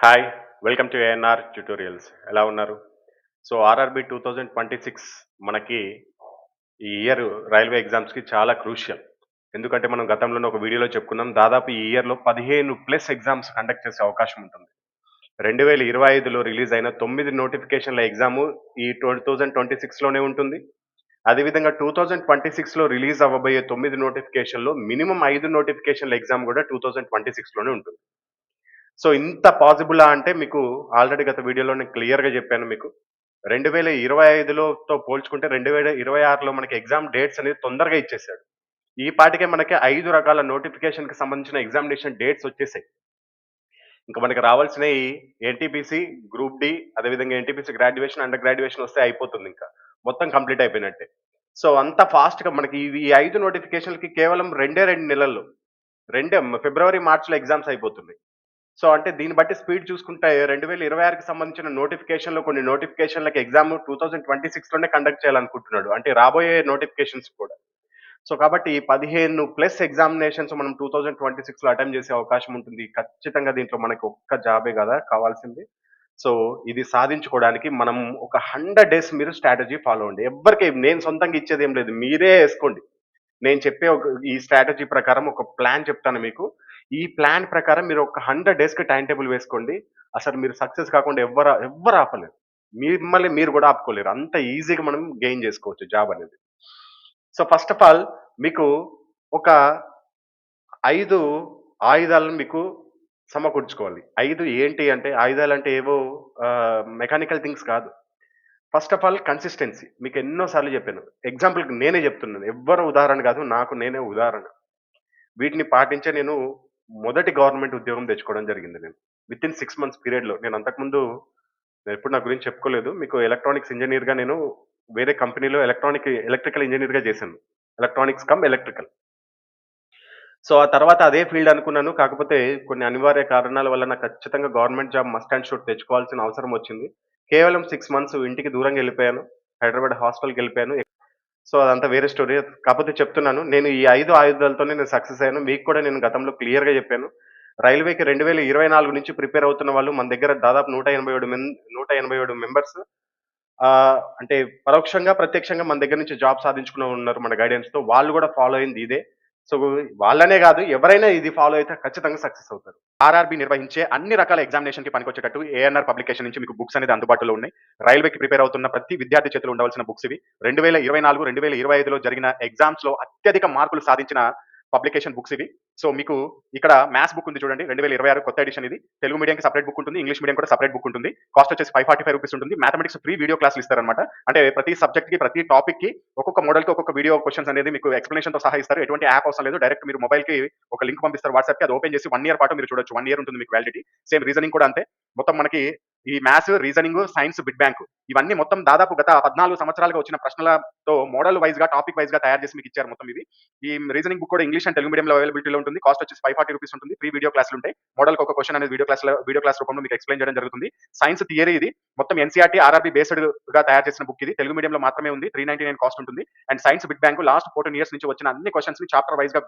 Hi! Welcome to ANR tutorials. ఎలా ఉన్నారు? So, RRB 2026 మనకి ఈ ఇయర్ రైల్వే ఎగ్జామ్స్‌కి చాలా క్రూషియల్. ఎందుకంటే మనం గతంలోనే ఒక వీడియోలో చెప్పుకున్నాం. దాదాపు ఈ ఇయర్‌లో 15 ప్లస్ ఎగ్జామ్స్ కండక్ట్ చేసే అవకాశం ఉంటుంది. 2025లో రిలీజ్ అయిన 9 నోటిఫికేషన్‌ల ఎగ్జాము ఈ 2026లోనే ఉంటుంది. అదేవిధంగా 2026లో రిలీజ్ అవ్వబోయే 9 నోటిఫికేషన్‌లో మినిమమ్ 5 నోటిఫికేషన్‌ల ఎగ్జామ్ గూడా 2026లోనే ఉంటుంది. సో, ఇంత పాజిబులా అంటే మీకు ఆల్రెడీ గత వీడియోలో నేను క్లియర్‌గా జెప్పాను మీకు. 2025లోతో పోల్చుకుంటే 2026లో మనకి ఎగ్జామ్ డేట్స్ అనేది తొందరగా ఇచ్చేసాడు. ఈ పాటికే మనకి 5 రకాల నోటిఫికేషన్‌కి సంబంధించిన ఎగ్జామినేషన్ డేట్స్ వచ్చేసాయి. ఇంక మనకి రావాల్సినయి ఎన్‌టీపీసీ, గ్రూప్ డి అదేవిధంగా ఎన్‌టీపీసీ గ్రాడ్యుయేషన్, అండర్ గ్రాడ్యుయేషన్ వస్తే అయిపోతుందింక. మొత్తం కంప్లీట్ అయిపోయినట్టే. సో, అంత ఫాస్ట్‌గా మనకి ఈ 5 నోటిఫికేషన్‌లకి కేవలం 2 నెలల్లో ఫిబ్రవరి, మార్చ్‌లో ఎగ్జామ్స్ అయిపోతున్నాయి. సో, అంటే దీన్ని బట్టి స్పీడ్ చూసుకుంటే 2026కి సంబంధించిన నోటిఫికేషన్‌లో కొన్ని నోటిఫికేషన్‌లకి ఎగ్జామ్ 2026లోనే కండక్ట్ చేయాలనుకుంటున్నాడు. అంటే రాబోయే నోటిఫికేషన్స్ కూడా. సో, కాబట్టి 15 ప్లస్ ఎగ్జామినేషన్స్ మనం 2026లో అటెంప్ట్ చేసే అవకాశం ఉంటుంది. ఖచ్చితంగా దీంట్లో మనకి ఒక్క జాబే గదా కావాల్సింది. సో, ఇది సాధించుకోవడానికి మనం ఒక 100 డేస్ మీరు స్ట్రాటజీ ఫాలో అవ్వండి. ఎవ్వరికీ నేను సొంతంగా ఇచ్చేదేం లేదు. మీరే యేసుకోండి. నేను చెప్పే ఈ స్ట్రాటజీ ప్రకారం ఒక ప్లాన్ చెప్తాను మీకు. ఈ ప్లాన్ ప్రకారం మీరు ఒక 100 డేస్‌కి టైమ్ టేబుల్ వేసుకోండి. అసలు మీరు సక్సెస్ కాకుండా ఎవ్వరు ఆపలేరు. మిమ్మల్ని మీరు గూడా ఆపుకోలేరు. అంత ఈజీగా మనం గెయిన్ జేసుకోవచ్చు జాబ్ అనేది. సో, ఫస్ట్ ఆఫ్ ఆల్ మీకు ఒక 5 ఆయుధాలను మీకు సమకూర్చుకోవాలి. 5 ఏంటి అంటే ఆయుధాలంటే ఏవో మెకానికల్ థింగ్స్ కాదు. First of all consistency. మీకు ఎన్నో సార్లు చెప్పాను. ఎగ్జాంపుల్‌కి నేనే చెప్తున్నాను. ఎవ్వరు ఉదాహరణ కాదు. నాకు నేనే ఉదాహరణ. వీటిని పాటించే నేను మొదటి గవర్నమెంట్ ఉద్యోగం తెచ్చుకోవడం జరిగింది నేను. వితిన్ 6 మంత్స్ పీరియడ్‌లో. నేను అంతకుముందు నేనెప్పుడు నా గురించి చెప్పుకోలేదు. మీకు ఎలక్ట్రానిక్స్ ఇంజినీర్‌గా నేను వేరే కంపెనీలో ఎలక్ట్రికల్ ఇంజినీర్‌గా చేశాను. Electronics come electrical. సో, ఆ తర్వాత అదే ఫీల్డ్ అనుకున్నాను. కాకపోతే కొన్ని అనివార్య కారణాల వల్ల నాకు ఖచ్చితంగా government job must and should తెచ్చుకోవాల్సిన అవసరం వచ్చింది. కేవలం 6 మంత్స్ ఇంటికి దూరంగా ఎళ్ళిపోయాను. హైదరాబాద్ హాస్టల్‌కెళ్ళిపోయాను. సో, అదంతా వేరే స్టోరీ. కాపోతే చెప్తున్నాను. నేను ఈ 5 ఆయుధాలతోనే నేను సక్సెస్ అయ్యాను. మీకు కూడా నేను గతంలో క్లియర్‌గా జెప్పాను. రైల్వేకి 2024 నుంచి ప్రిపేర్ అవుతున్న వాళ్ళు మన దగ్గర దాదాపు 187 మెంబర్స్ అంటే పరోక్షంగా, ప్రత్యక్షంగా మన దగ్గర నుంచి జాబ్ సాధించుకున్న ఉన్నారు మన గైడెన్స్‌తో. వాళ్ళు గూడా ఫాలో అయింది ఇదే. సో, వాళ్ళనే గాదు ఎవరైనా ఇది ఫాలో అయితే ఖచ్చితంగా సక్సెస్ అవుతారు. ఆర్ఆర్‌బీ నిర్వహించే అన్ని రకాల ఎగ్జామినేషన్‌కి పనికొచ్చేటట్టు ఏఎన్ఆర్ పబ్లికేషన్ నుంచి మీకు బుక్స్ అనేది అందుబాటులో ఉన్నాయి. రైల్వేకి ప్రిపేర్ అవుతున్న ప్రతి విద్యార్థి చేతిలో ఉండవలసిన బుక్స్ ఇవి. 2024, 2025లో జరిగిన ఎగ్జామ్స్‌లో అత్యధిక మార్కులు సాధించిన పబ్లికేషన్ బుక్స్ ఇవి. సో, మీకు ఇక్కడ మ్యాథ్స్ బుక్ ఉంది చూడండి. 2026 కొత్త ఎడిషన్ ఇది. తెలుగు మీడియంకి సెపరేట్ బుక్ ఉంటుంది. ఇంగ్లీష్ మీడియం కూడా సెపరేట్ బుక్ ఉంటుంది. కాస్ట్ వచ్చేసి రూ. 545 ఉంటుంది. మ్యాథమెటిక్స్ ఫ్రీ వీడియో క్లాస్‌లు ఇస్తారన్నమాట. అంటే ప్రతి సబ్జెక్ట్‌కి, ప్రతి టాపిక్‌కి ఒక్కొక్క మోడల్‌కి ఒక్కొక్క వీడియో క్వెషన్స్ అనేది మీకు ఎక్స్‌ప్లనేషన్‌తో సహా ఇస్తారు. ఎటువంటి యాప్ అవసరం లేదు. డైరెక్ట్ మీరు మొబైల్‌కి ఒక లింక్ పంపిస్తారు వాట్సాప్‌కి. అది ఓపెన్ చేసి 1 ఇయర్ పాటు మీరు చూడొచ్చు. 1 ఇయర్ ఉంటుంది మీకు వాలిడిటీ. సేమ్ రీజనింగ్ కూడా అంతే. మొత్తం మనకి ఈ maths, reasoning, science, bit bank ఇవన్నీ మొత్తం దాదాపు గత 14 సంవత్సరాలుగా వచ్చిన ప్రశ్నలతో మోడల్ వైస్‌గా, టాపిక్ వైస్‌గా తయారు చేసి మీకు ఇచ్చారు మొత్తం ఇవి. ఈ రీజనింగ్ బుక్ కూడా ఇంగ్లీష్ అండ్ తెలుగు మీడియంలో అవైలబిలిటీలో ఉంటుంది. కాస్ట్ వచ్చేసి రూ. 540 ఉంటుంది. ఫ్రీ వీడియో క్లాస్‌లు ఉంటాయి. మోడల్‌కి ఒక క్వెషన్ అనేది వీడియో క్లాస్ రూపంలో మీకు ఎక్స్‌ప్లెయిన్ చేయడం జరుగుతుంది. సైన్స్ థియరీ ఇది. మొత్తం ఎన్‌సీఈఆర్‌టీ, ఆర్ఆర్‌బీ బేస్డ్‌గా తయారు చేసిన బుక్ ఇది. తెలుగు మీడియంలో మాత్రమే ఉంది. 399 కాస్ట్ ఉంటుంది. And science bit bank last 14 years నుంచి వచ్చిన అన్ని క్వెషన్స్‌ని చాప్టర్ వైస్‌గా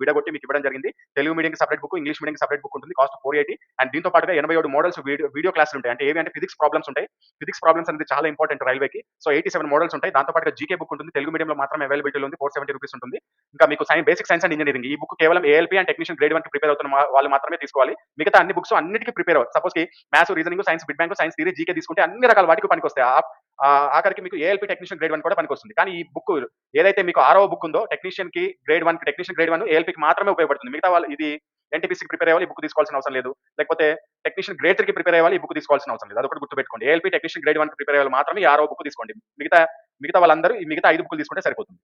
విడగొట్టి మీకు ఇవ్వడం జరిగింది. తెలుగు మీడియంకి సెపరేట్ బుక్, ఇంగ్లీష్ మీడియంకి సెపరేట్ బుక్ ఉంటుంది. కాస్ట్ 480 అండ్ దీంతో పాటుగా 87 మోడల్స్ వీడియో క్లాస్‌లు ఉంటాయి. అంటే ఏవి అంటే ఫిజిక్స్ ప్రాబ్లమ్స్ ఉంటాయి. ఫిజిక్స్ ప్రాబ్లమ్స్ అనేది చాలా ఇంపార్టెంట్ రైల్వేకి. సో, 87 మోడల్స్ ఉంటాయి. దాంతో పాటుగా జీకే బుక్ ఉంటుంది. తెలుగు మీడియంలో మాత్రమే అవైలబిలిటీలో ఉంది. రూ. 470 ఉంటుంది. ఇంకా మీకు బేసిక్ సైన్స్ అండ్ ఇంజినీరింగ్ ఈ బుక్ కేవలం ఏఎల్పీ అండ్ టెక్నీషియన్ గ్రేడ్ 1కి ప్రిపేర్ అవుతున్న వాళ్ళు మాత్రమే తీసుకోవాలి. మిగతా అన్ని బుక్స్ అన్నిటికి ప్రిపేర్ అవ్వాలి. సపోజ్‌కి maths, reasoning, science, bit bank, science theory, GK తీసుకుంటే అన్ని రకాల వాటికి పనికొస్తాయి. ఆఖరికి మీకు ఏఎల్పీ టెక్నీషియన్ గ్రేడ్ 1 కూడా పనికొస్తుంది. కానీ ఈ బుక్ ఏదైతే మీకు ఆరవ బుక్ ఉందో టెక్నీషియన్ గ్రేడ్ 1 ఏఎల్పీకి మాత్రమే ఉపయోగపడుతుంది. మిగతా వాళ్ళు ఇది ఎన్టీపీసీకి ప్రిపేర్ అయ్యేవాళ్ళు ఈ బుక్ తీసుకోవాల్సిన అవసరం లేదు. లేకపోతే టెక్నీషియన్ గ్రేడ్ 3కి ప్రిపేర్ అయ్యేవాళ్ళు ఈ బుక్ తీసుకోవాల్సిన అవసరం లేదు. అదొకటి గుర్తుపెట్టుకోండి. ఏఎల్పీ టెక్నీషియన్ గ్రేడ్ 1కి ప్రిపేర్ అయ్యేవాళ్ళు మాత్రమే ఈ ఆరవ బుక్ తీసుకోండి. మిగతా మిగతా వాళ్ళందరూ ఈ మిగతా 5 బుక్‌లు తీసుకుంటే సరిపోతుంది.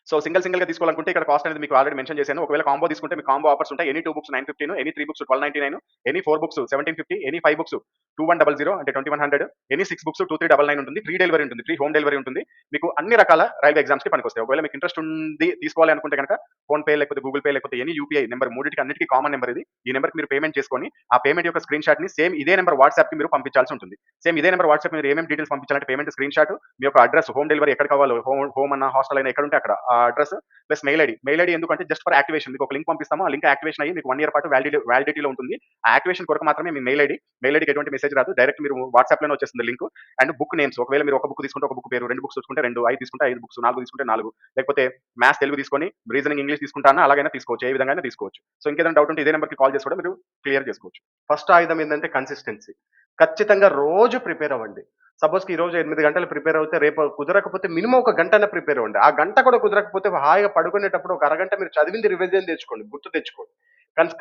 సో, సింగిల్‌గా తీసుకోవాలనుకుంటే ఇక్కడ కాస్ట్ అనేది మీకు ఆల్రెడీ మెన్షన్ చేశాను. ఒకవేళ కాంబో తీసుకుంటే మీకు కాంబో ఆఫర్స్ ఉంటాయి. Any 2 books 915, any 3 books 1299, any 4 books 1750, any 5 books 2100 అంటే 2100, ఎనీ 6 బుక్స్ 2399 ఉంటుంది. ఫ్రీ డెలివరీ ఉంటుంది. ఫ్రీ హోమ్ డెలివరీ ఉంటుంది. మీకు అన్ని రకాల రైల్వే ఎగ్జామ్స్‌కి పనికొస్తాయి. ఒకవేళ మీకు ఇంట్రెస్ట్ ఉంది తీసుకోవాలి అనుకుంటే గనక ఫోన్‌పే లేకపోతే గూగుల్ పే లేకపోతే ఎనీ యూపీఐ నంబర్ అన్నిటికి కామన్ నంబర్ ఇది. ఈ నంబర్‌కి మీరు పేమెంట్ చేసుకొని ఆ పేమెంట్ యొక్క స్క్రీన్ షాట్‌ని సేమ్ ఇదే నంబర్ వాట్సాప్‌కి మీరు పంపించాల్సి ఉంటుంది. సేమ్ ఇదే నంబర్ వాట్సాప్ మీరు ఏమేం డీటెయిల్స్ పంపించాలంటే పేమెంట్ స్క్రీన్ షాట్, మీ యొక్క అడ్రెస్, హోమ్ డెలివరీ ఎక్కడ కావాలో హోమ్ అన్నా, హాస్టల్ అయినా ఎక్కడుంటే అక్కడ ఆ అడ్రస్ ప్లస్ మెయిల్ ఐడి ఎందుకంటే జస్ట్ ఫర్ యాక్టివేషన్. మీకు ఒక లింక్ పంపిస్తాము. ఆ లింక్ యాక్టివేషన్ అయ్యి మీకు 1 ఇయర్ పాటు వ్యాలిడిటీలో ఉంటుంది. ఆ యాక్టివేషన్ కొరకు మాత్రమే మీ మెయిల్ ఐడికి ఎటువంటి మెసేజ్ రాదు. డైరెక్ట్ మీరు వాట్సాప్‌లోనే వచ్చేస్తుంది లింక్. అండ్ బుక్ నేమ్స్, ఒకవేళ మీరు ఒక బుక్ తీసుకుంటే ఒక బుక్ పేరు, 2 బుక్స్ తీసుకుంటే 2, 5 తీసుకుంటే 5 బుక్స్, 4 తీసుకుంటే 4, లేకపోతే మ్యాథ్స్ తెలుగు తీసుకొని రీజనింగ్ ఇంగ్లీష్ తీసుకుంటానా అలాగైనా తీసుకోవచ్చు. ఏ విధంగా అయినా తీసుకోవచ్చు. సో ఇంకేదైనా డౌట్ ఉంటే ఇదే నెంబర్‌కి కాల్ చేసి కూడా మీరు క్లియర్ చేసుకోవచ్చు. ఫస్ట్ ఆయుధం ఏందంటే కన్సిస్టెన్సీ. ఖచ్చితంగా రోజు ప్రిపేర్ అవ్వండి. సపోజ్‌కి ఈరోజు 8 గంటలు ప్రిపేర్ అవుతే రేపు కుదరకపోతే మినిమమ్ ఒక గంటైనా ప్రిపేర్ అవ్వండి. ఆ గంట కూడా కుదరకపోతే హాయిగా పడుకునేటప్పుడు ఒక అరగంట మీరు చదివింది రివిజన్ తెచ్చుకోండి. గుర్తు తెచ్చుకోండి.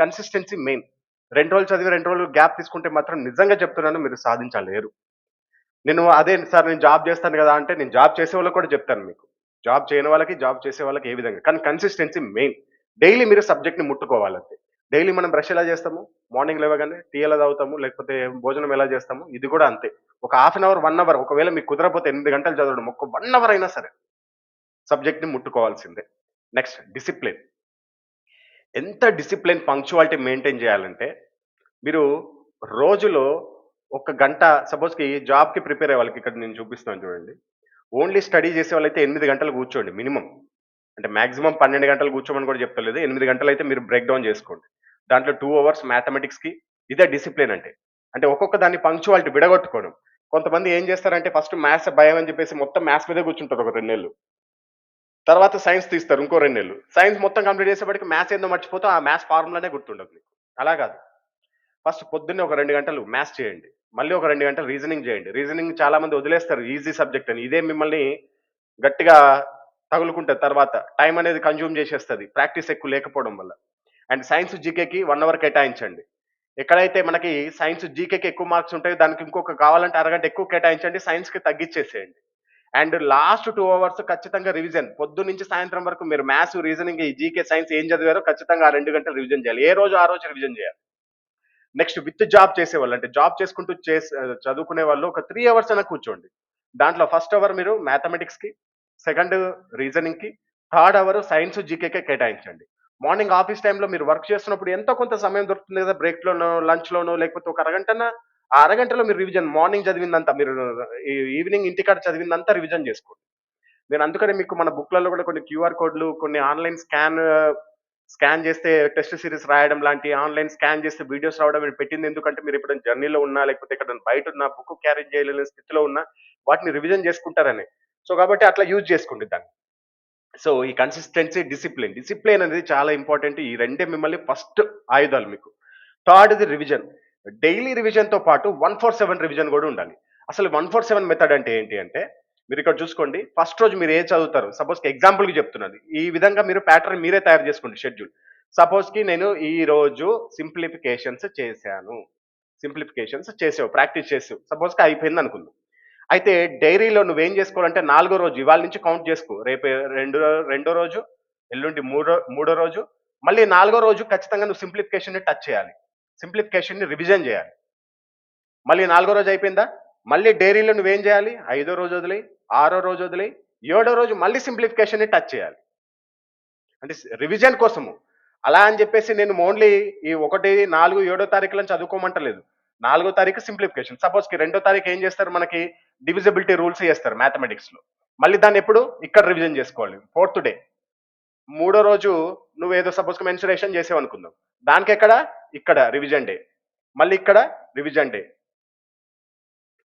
Consistency main. 2 రోజులు చదివి 2 రోజులు గ్యాప్ తీసుకుంటే మాత్రం నిజంగా చెప్తున్నాను మీరు సాధించలేరు. నేను అదే సార్ నేను జాబ్ చేస్తాను గదా! అంటే నేను జాబ్ చేసేవాళ్ళకి కూడా చెప్తాను మీకు. జాబ్ చేయని వాళ్ళకి, జాబ్ చేసే వాళ్ళకి ఏ విధంగా. కానీ కన్సిస్టెన్సీ మెయిన్. డైలీ మీరు సబ్జెక్ట్‌ని ముట్టుకోవాలంతే. డైలీ మనం బ్రష్ ఎలా చేస్తాము? మార్నింగ్ లేవగానే టీ ఎలా తాగుతాము? లేకపోతే భోజనం ఎలా చేస్తాము? ఇది కూడా అంతే. ఒక హాఫ్ అన్ అవర్, 1 అవర్ ఒకవేళ మీకు కుదరకపోతే 8 గంటలు చదవడం. ఒక 1 అవర్ అయినా సరే సబ్జెక్ట్‌ని ముట్టుకోవాల్సిందే. Next discipline. ఎంత డిసిప్లిన్, పంక్చువాలిటీ మెయింటైన్ చేయాలంటే మీరు రోజులో ఒక గంట సపోజ్‌కి జాబ్‌కి ప్రిపేర్ అయ్యే వాళ్ళకి ఇక్కడ నేను చూపిస్తున్నాను చూడండి. ఓన్లీ స్టడీ చేసేవాళ్ళైతే 8 గంటలు కూర్చోండి మినిమమ్. అంటే మాక్సిమం 12 గంటలు కూర్చోమని కూడా చెప్తలేదు. 8 గంటలైతే మీరు బ్రేక్ డౌన్ చేసుకోండి. దాంట్లో 2 అవర్స్ మ్యాథమెటిక్స్‌కి ఇదే డిసిప్లిన్ అంటే. అంటే ఒక్కొక్క దాన్ని పంక్చువాలిటీ విడగొట్టుకోవడం. కొంతమంది ఏం చేస్తారంటే ఫస్ట్ మ్యాథ్స్ భయం అని చెప్పేసి మొత్తం మ్యాథ్స్ మీదే కూర్చుంటారు ఒక 2 నెలలు. తర్వాత సైన్స్ తీస్తారు ఇంకో 2 నెలలు. సైన్స్ మొత్తం కంప్లీట్ చేసేప్పటికి మ్యాథ్స్ ఏందో మర్చిపోతాం. ఆ మ్యాథ్స్ ఫార్ములానే గుర్తుండదు మీకు. అలా కాదు. ఫస్ట్ పొద్దున్నే ఒక 2 గంటలు మ్యాథ్స్ చేయండి. మళ్ళీ ఒక 2 గంటలు రీజనింగ్ చేయండి. రీజనింగ్ చాలా మంది వదిలేస్తారు ఈజీ సబ్జెక్ట్ అని. ఇదే మిమ్మల్ని గట్టిగా తగులుకుంటది తర్వాత. టైమ్ అనేది కన్జ్యూమ్ చేసేస్తది. ప్రాక్టీస్ ఎక్కువ లేకపోవడం వల్ల. అండ్ సైన్స్, జీకేకి 1 అవర్ కేటాయించండి. ఎక్కడైతే మనకి సైన్స్, జీకేకి ఎక్కువ మార్క్స్ ఉంటాయో దానికి ఇంకొక కావాలంటే అరగంట ఎక్కువ కేటాయించండి. సైన్స్‌కి తగ్గిచ్చేసేయండి. అండ్ లాస్ట్ 2 అవర్స్ ఖచ్చితంగా రివిజన్. పొద్దున్నుంచి సాయంత్రం వరకు మీరు మ్యాథ్స్, రీజనింగ్, ఈ జీకే, సైన్స్ ఏం చదివారో ఖచ్చితంగా ఆ 2 గంటలు రివిజన్ చేయాలి. ఏ రోజు ఆ రోజు రివిజన్ చేయాలి. నెక్స్ట్ విత్ జాబ్ చేసేవాళ్ళు అంటే జాబ్ చేసుకుంటూ చదువుకునే వాళ్ళు ఒక 3 అవర్స్ అయినా కూర్చోండి. దాంట్లో ఫస్ట్ అవర్ మీరు మ్యాథమెటిక్స్‌కి, సెకండ్ రీజనింగ్‌కి, థర్డ్ అవర్ సైన్స్, జీకేకే కేటాయించండి. మార్నింగ్ ఆఫీస్ టైమ్‌లో మీరు వర్క్ చేస్తున్నప్పుడు ఎంతో కొంత సమయం దొరుకుతుంది కదా! బ్రేక్‌లోనో, లంచ్‌లోనో లేకపోతే ఒక అరగంటన్నా ఆ అరగంటలో మీరు రివిజన్ మార్నింగ్ చదివిందంతా మీరు ఈవినింగ్ ఇంటికాడ చదివిందంతా రివిజన్ చేసుకోండి. నేను అందుకనే మీకు మన బుక్‌లలో కూడా కొన్ని క్యూఆర్ కోడ్‌లు, కొన్ని ఆన్‌లైన్ స్కాన్ చేస్తే టెస్ట్ సిరీస్ రాయడం లాంటి ఆన్‌లైన్ స్కాన్ చేస్తే వీడియోస్ రావడం నేను పెట్టింది ఎందుకంటే మీరు ఎప్పుడైనా జర్నీలో ఉన్నా, లేకపోతే ఎక్కడైనా బయటున్నా, బుక్ క్యారీ చేయలేని స్థితిలో ఉన్నా వాటిని రివిజన్ చేసుకుంటారని. సో, కాబట్టి అట్లా యూజ్ చేసుకోండి దాన్ని. సో, ఈ కన్సిస్టెన్సీ, డిసిప్లిన్ అనేది చాలా ఇంపార్టెంట్. ఈ రెండే మిమ్మల్ని ఫస్ట్ ఆయుధాలు మీకు. థర్డ్‌ది రివిజన్. డైలీ రివిజన్‌తో పాటు 147 రివిజన్ గూడా ఉండాలి. అసలు 147 మెథడ్ అంటే ఏంటి అంటే, మీరిక్కడ చూసుకోండి. ఫస్ట్ రోజు మీరు ఏది చదువుతారు? సపోజ్‌కి ఎగ్జాంపుల్‌కి చెప్తున్నాను. ఈ విధంగా మీరు ప్యాటర్న్ మీరే తయారు చేసుకోండి షెడ్యూల్. సపోజ్‌కి నేను ఈరోజు సింప్లిఫికేషన్స్ చేశాను. సింప్లిఫికేషన్స్ చేసావు. ప్రాక్టీస్ చేసావు. సపోజ్‌కి అయిపోయిందనుకుందాం. అయితే డైరీలో నువ్వేం జేసుకోవాలంటే నాలుగో రోజు ఇవాళ నుంచి కౌంట్ జేసుకో. రేపు రెండో రోజు, ఎల్లుండి మూడో రోజు, మళ్ళీ నాలుగో రోజు ఖచ్చితంగా నువ్వు సింప్లిఫికేషన్‌ని టచ్ చేయాలి. సింప్లిఫికేషన్‌ని రివిజన్ జేయాలి. మళ్ళీ నాలుగో రోజు అయిపోయిందా? మళ్ళీ డైరీలో నువ్వేం జేయాలి? ఐదో రోజు వదిలేయి, ఆరో రోజు వదిలేయి, ఏడో రోజు మళ్ళీ సింప్లిఫికేషన్‌ని టచ్ చేయాలి. అంటే రివిజన్ కోసము. అలా అని జెప్పేసి నేను ఓన్లీ ఈ 1, 4, 7 తారీఖులని చదువుకోమంటలేదు. నాలుగో తారీఖు సింప్లిఫికేషన్. సపోజ్‌కి రెండో తారీఖు ఏం జేస్తారు మనకి డివిజిబిలిటీ రూల్స్ చేస్తారు మ్యాథమెటిక్స్‌లో. మళ్ళీ దాన్నెప్పుడు? ఇక్కడ రివిజన్ జేసుకోవాలి. Fourth day. మూడో రోజు నువ్వేదో సపోజ్‌కి మెన్సురేషన్ చేసావనుకుందాం. దానికెక్కడ? ఇక్కడ రివిజన్ డే. మళ్ళీ ఇక్కడ రివిజన్ డే.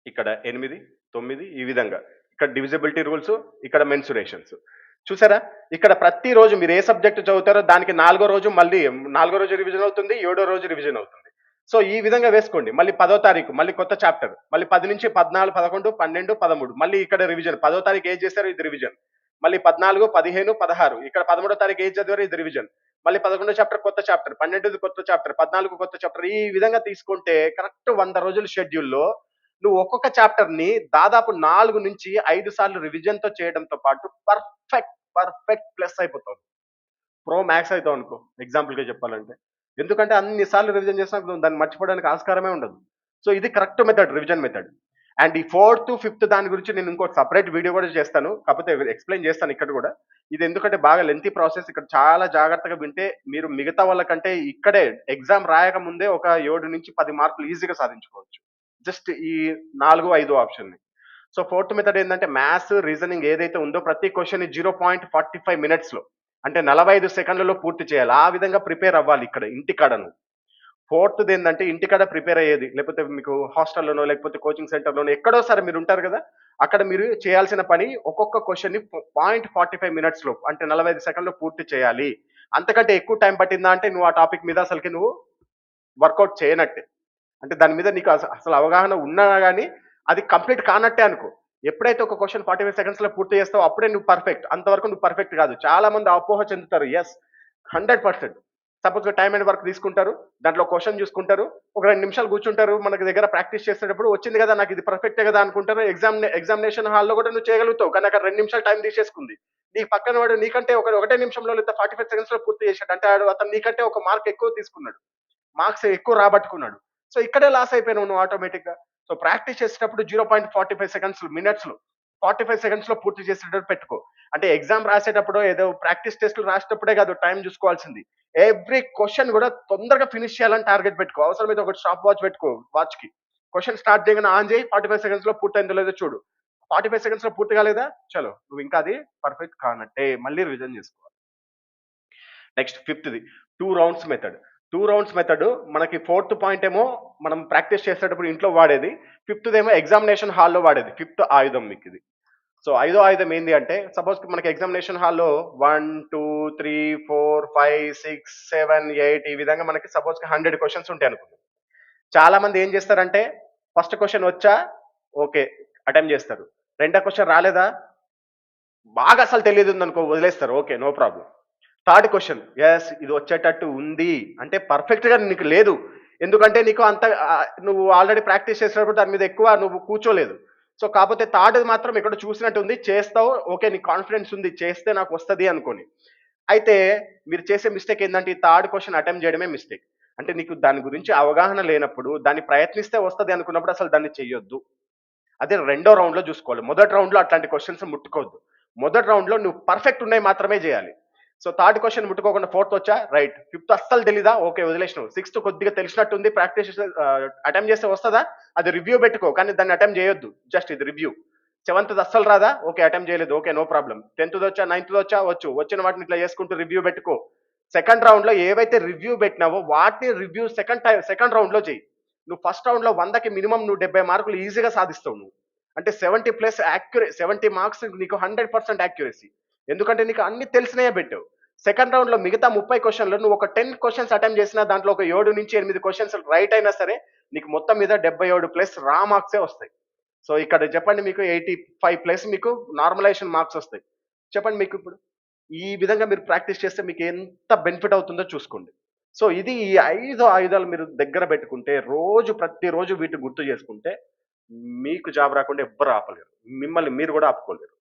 ఇక్కడ 8, 9 ఈ విధంగా. ఇక్కడ డివిజిబిలిటీ రూల్స్, ఇక్కడ మెన్సురేషన్స్. చూసారా? ఇక్కడ ప్రతిరోజు మీరు ఏ సబ్జెక్ట్ చదువుతారో దానికి నాలుగో రోజు మళ్ళీ నాలుగో రోజు రివిజన్ అవుతుంది. ఏడో రోజు రివిజన్ అవుతుంది. సో, ఈ విధంగా వేసుకోండి. మళ్ళీ 10వ తారీఖు మళ్ళీ కొత్త చాప్టర్. మళ్ళీ 10 నుంచి 14, 11, 12, 13 మళ్ళీ ఇక్కడ రివిజన్. 10వ తారీఖు ఏది చేశారో ఇది రివిజన్. మళ్ళీ 14, 15, 16 ఇక్కడ 13వ తారీఖు ఏది చదివారో ఇది రివిజన్. మళ్ళీ 11 చాప్టర్ కొత్త చాప్టర్, 12ది కొత్త చాప్టర్, 14 కొత్త చాప్టర్ ఈ విధంగా తీసుకుంటే కరెక్ట్ 100 రోజుల షెడ్యూల్‌లో నువ్వు ఒక్కొక్క చాప్టర్‌ని దాదాపు 4-5 సార్లు రివిజన్‌తో చేయడంతో పాటు పర్ఫెక్ట్ ప్లస్ అయిపోతావు. ప్రో మ్యాక్స్ అయితావనుకో ఎగ్జాంపుల్‌గా చెప్పాలంటే. ఎందుకంటే అన్ని సార్లు రివిజన్ చేసినా దాన్ని మర్చిపోవడానికి ఆస్కారమే ఉండదు. సో, ఇది correct method revision method. And ఈ ఫోర్త్, ఫిఫ్త్ దాని గురించి నేను ఇంకోటి సెపరేట్ వీడియో కూడా చేస్తాను. కాకపోతే ఎక్స్‌ప్లెయిన్ చేస్తాను ఇక్కడ కూడా. ఇది ఎందుకంటే బాగా లెంథీ ప్రాసెస్. ఇక్కడ చాలా జాగ్రత్తగా వింటే మీరు మిగతా వాళ్ళకంటే ఇక్కడే ఎగ్జామ్ రాయక ముందే ఒక 7-10 మార్కులు ఈజీగా సాధించుకోవచ్చు. జస్ట్ ఈ 4, 5 ఆప్షన్‌ని. సో ఫోర్త్ మెథడ్ ఏంటంటే మ్యాథ్స్, రీజనింగ్ ఏదైతే ఉందో ప్రతి క్వెషన్‌ని 0.45 మినిట్స్‌లో అంటే 45 సెకండ్లలో పూర్తి చేయాలి. ఆ విధంగా ప్రిపేర్ అవ్వాలి ఇక్కడ ఇంటికాడ నువ్వు. ఫోర్త్‌ది ఏందంటే ఇంటికాడ ప్రిపేర్ అయ్యేది. లేకపోతే మీకు హాస్టల్‌లోనో, లేకపోతే కోచింగ్ సెంటర్‌లోనో ఎక్కడో సరే మీరుంటారు గదా! అక్కడ మీరు చేయాల్సిన పని ఒక్కొక్క క్వెషన్‌ని 0.45 మినిట్స్‌లో అంటే 45 సెకన్‌లో పూర్తి చేయాలి. అంతకంటే ఎక్కువ టైం పట్టిందా అంటే నువ్వు ఆ టాపిక్ మీద అసలకి నువ్వు వర్కౌట్ చేయనట్టే. అంటే దాని మీద నీకు అసలు అవగాహన ఉన్నా గాని అది కంప్లీట్ కానట్టే అనుకో. ఎప్పుడైతే ఒక క్వెషన్ 45 సెకండ్స్‌లో పూర్తి చేస్తావో అప్పుడే నువ్వు పర్ఫెక్ట్. అంతవరకు నువ్వు పర్ఫెక్ట్ కాదు. చాలా మంది అపోహ చెందుతారు. యెస్. 100% సపోజ్‌గా టైమ్ అండ్ వర్క్ తీసుకుంటారు. దాంట్లో క్వెషన్ చూసుకుంటారు. ఒక 2 నిమిషాలు కూర్చుంటారు. మనకి దగ్గర ప్రాక్టీస్ చేసేటప్పుడు వచ్చింది కదా! నాకు ఇది పర్ఫెక్టే కదా! అనుకుంటారు. ఎగ్జామినేషన్ హాల్‌లో కూడా నువ్వు చేయగలుగుతావు. కానీ అక్కడ 2 నిమిషాలు టైం తీసేసుకుంది. నీ పక్కన వాడు నీకంటే ఒకటే నిమిషంలో లేదా 45 సెకండ్స్‌లో పూర్తి చేసాడు. అంటే అతను నీకంటే ఒక మార్క్ ఎక్కువ తీసుకున్నాడు. మార్క్స్ ఎక్కువ రాబట్టుకున్నాడు. సో, ఇక్కడే లాస్ అయిపోయినావు నువ్వు ఆటోమేటిక్‌గా. సో, ప్రాక్టీస్ చేసేటప్పుడు 0.45 సెకండ్స్ మినిట్స్‌లో 45 సెకండ్స్‌లో పూర్తి చేసేటట్టు పెట్టుకో. అంటే ఎగ్జామ్ రాసేటప్పుడో ఏదో ప్రాక్టీస్ టెస్ట్‌లు రాసేటప్పుడే కాదు టైం చూసుకోవాల్సింది. ఎవ్రీ క్వెషన్ కూడా తొందరగా ఫినిష్ చేయాలని టార్గెట్ పెట్టుకో. అవసరమైతే ఒకటి స్టాప్ వాచ్ పెట్టుకో వాచ్‌కి. క్వెషన్ స్టార్ట్ చేయగానే ఆన్ చేయి. 45 సెకండ్స్‌లో పూర్తయిందో లేదో చూడు. 45 సెకండ్స్‌లో పూర్తి కాలేదా? చలో నువ్వు ఇంకా అది పర్ఫెక్ట్ కానట్టే. మళ్ళీ రివిజన్ చేసుకోవాలి. నెక్స్ట్ ఫిఫ్త్‌ది 2 రౌండ్స్ మెథడ్. 2 రౌండ్స్ మెథడ్ మనకి ఫోర్త్ పాయింట్ ఏమో మనం ప్రాక్టీస్ చేసేటప్పుడు ఇంట్లో వాడేది. ఫిఫ్త్‌దేమో ఎగ్జామినేషన్ హాల్‌లో వాడేది. ఫిఫ్త్ ఆయుధం మీకిది. సో, ఐదో ఆయుధం ఏంది అంటే సపోజ్ మనకి ఎగ్జామినేషన్ హాల్‌లో 1, 2, 3, 4, 5, 6, 7, 8 ఈ విధంగా మనకి సపోజ్‌కి 100 క్వెషన్స్ ఉంటాయనుకుందాం. చాలా మంది ఏం చేస్తారంటే ఫస్ట్ క్వెషన్ వచ్చా? ఓకే. అటెంప్ట్ చేస్తారు. రెండో క్వెషన్ రాలేదా? బాగా అసలు తెలియదుందనుకో వదిలేస్తారు. Okay. No problem. Third question yes ఇది వచ్చేటట్టు ఉంది. అంటే పర్ఫెక్ట్‌గా నీకు లేదు. ఎందుకంటే నీకు అంత నువ్వు ఆల్రెడీ ప్రాక్టీస్ చేసినప్పుడు దాని మీద ఎక్కువ నువ్వు కూర్చోలేదు. సో, కాపోతే థర్డ్‌ది మాత్రం ఎక్కడో చూసినట్టుంది. చేస్తావు. ఓకే. నీకు కాన్ఫిడెన్స్ ఉంది. చేస్తే నాకొస్తది అనుకోని. అయితే మీరు చేసే మిస్టేక్ ఏందంటే ఈ థర్డ్ క్వెషన్ అటెంప్ట్ చేయడమే మిస్టేక్. అంటే నీకు దాని గురించి అవగాహన లేనప్పుడు, దాన్ని ప్రయత్నిస్తే వస్తది అనుకున్నప్పుడు అసలు దాన్ని చెయ్యొద్దు. అదే రెండో రౌండ్‌లో జూసుకోవాలి. మొదటి రౌండ్‌లో అట్లాంటి క్వెషన్స్ ముట్టుకోవద్దు. మొదటి రౌండ్‌లో నువ్వు పర్ఫెక్ట్ ఉన్నయి మాత్రమే జేయాలి. సో, థర్డ్ క్వెషన్ ముట్టుకోకుండా ఫోర్త్ వచ్చా? రైట్. ఫిఫ్త్ అస్సలు తెలీదా? ఓకే. వదిలేసినావు. సిక్స్త్ కొద్దిగా తెలిసినట్టుంది. ప్రాక్టీస్ చేస్తే అటెంప్ట్ చేస్తే వస్తదా? అది రివ్యూ పెట్టుకో. కానీ దాన్ని అటెంప్ట్ చేయొద్దు. జస్ట్ ఇది రివ్యూ. సెవెంత్‌ది అస్సలు రాదా? ఓకే. అటెంప్ట్ చేయలేదు. ఓకే. No problem. 10థ్‌దొచ్చా? 9థ్‌దొచ్చా? వచ్చు. వచ్చిన వాటిని ఇట్లా చేసుకుంటూ రివ్యూ పెట్టుకో. సెకండ్ రౌండ్‌లో ఏవైతే రివ్యూ పెట్టినావో వాటిని రివ్యూ సెకండ్ రౌండ్‌లో చెయ్యి. నువ్వు ఫస్ట్ రౌండ్‌లో 100కి మినిమమ్ నువ్వు 70 మార్కులు ఈజీగా సాధిస్తావు నువ్వు. అంటే 70 ప్లస్ 70 మార్క్స్ నీకు 100% యాక్యురసీ. ఎందుకంటే నీకు అన్ని తెలిసినయే పెట్టావు. సెకండ్ రౌండ్‌లో మిగతా 30 క్వెషన్‌లో నువ్వు ఒక 10 క్వెషన్స్ అటెంప్ట్ చేసినా దాంట్లో ఒక 7-8 క్వెషన్స్ రైట్ అయినా సరే నీకు మొత్తం మీద 77 ప్లస్ రా మార్క్సే వస్తాయి. సో, ఇక్కడ చెప్పండి మీకు 85 ప్లస్ మీకు నార్మలైజేషన్ మార్క్స్ వస్తాయి. చెప్పండి మీకిప్పుడు. ఈ విధంగా మీరు ప్రాక్టీస్ చేస్తే మీకు ఎంత బెనిఫిట్ అవుతుందో చూసుకోండి. సో, ఇది ఈ 5 ఆయుధాలు మీరు దగ్గర పెట్టుకుంటే ప్రతిరోజు వీటిని గుర్తు చేసుకుంటే మీకు జాబ్ రాకుండా ఎవ్వరు ఆపలేరు. మిమ్మల్ని మీరు కూడా ఆపుకోలేరు.